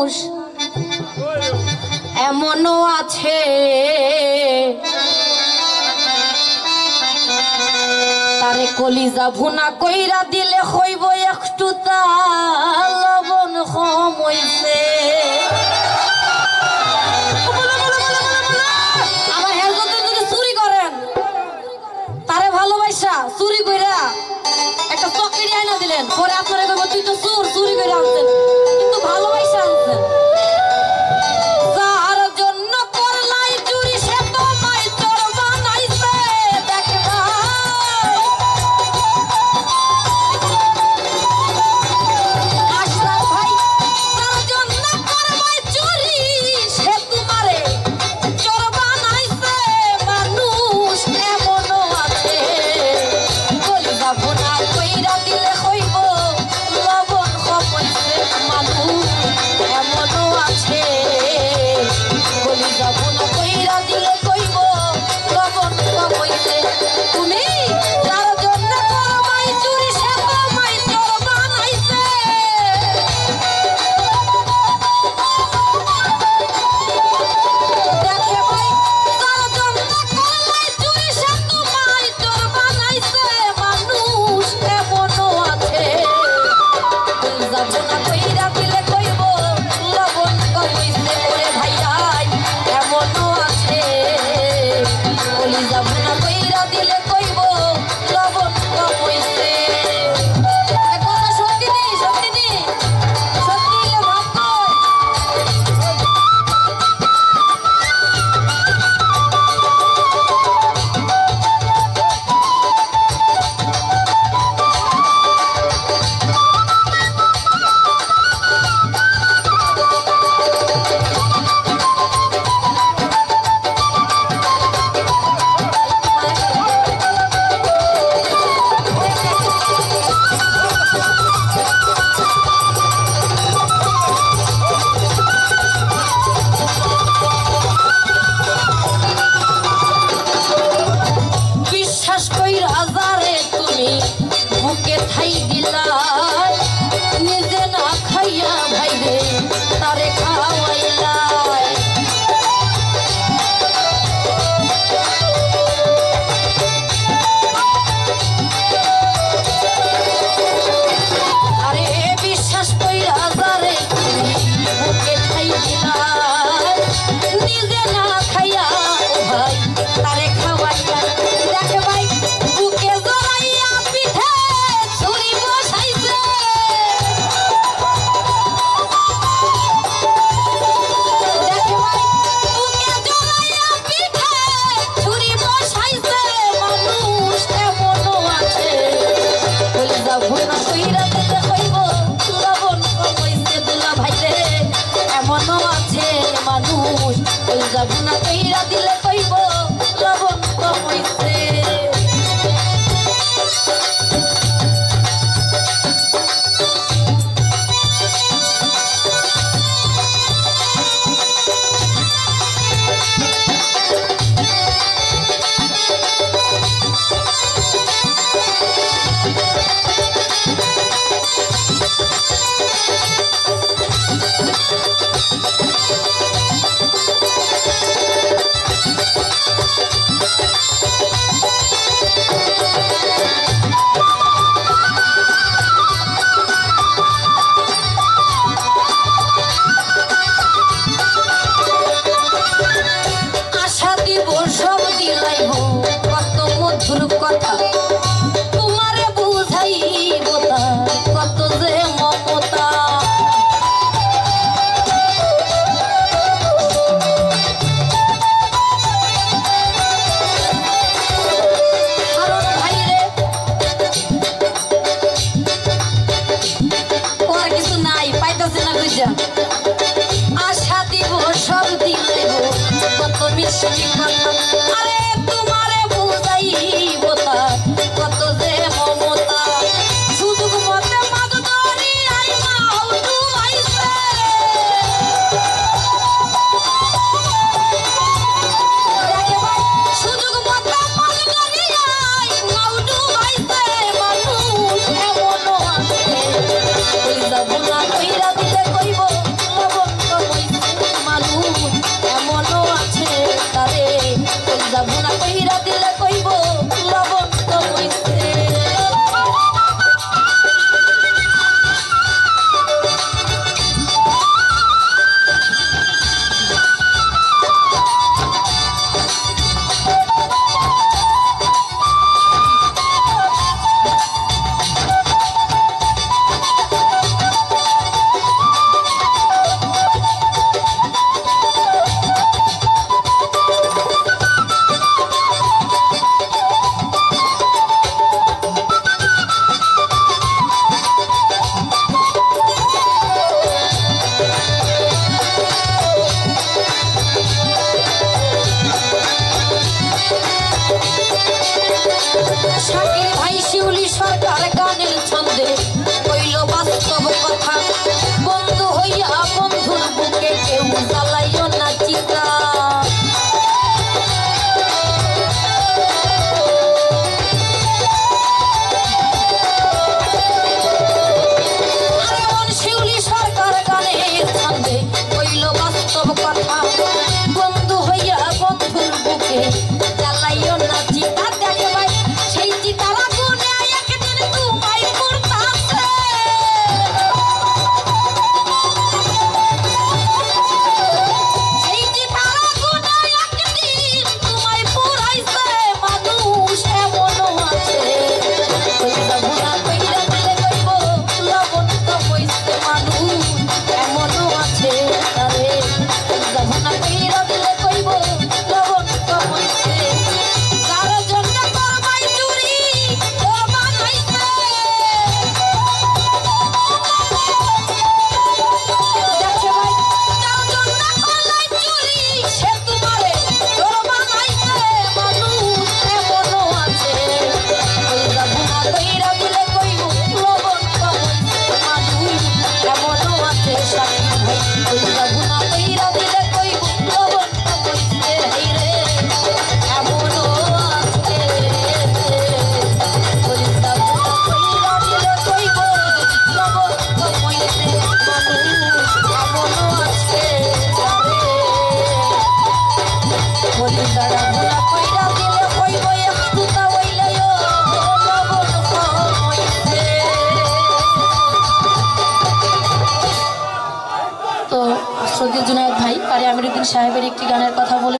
মানুষ এমনও আছে তারে কলিজা ভুনা কইরা দিলে হইব একটু তা লবণ কম হইছে। আমার হেলগত যদি চুরি করেন তারে ভালোবাসা চুরি কইরা একটা চকরি আইনা দিলেন, পরে আপনারা কইব তুই তো চোর, চুরি কইরা আনছেন, কিন্তু ভালোবাসা আনছেন। আশা দিব সব দিলে কত মিষ্টি কথা, আরে তোমারে বুঝাইব তার কত যে মমতা, সুযোগ মতে মাগ ধরি আই মাও ডুবাইছে, দেখে ভাই সুযোগ মতে মাগ ধরি আই মাও ডুবাইছে, মানুষ এমনও আছে ওই যাব না কইরা দিলে কইব মানিবের একটি গানের কথা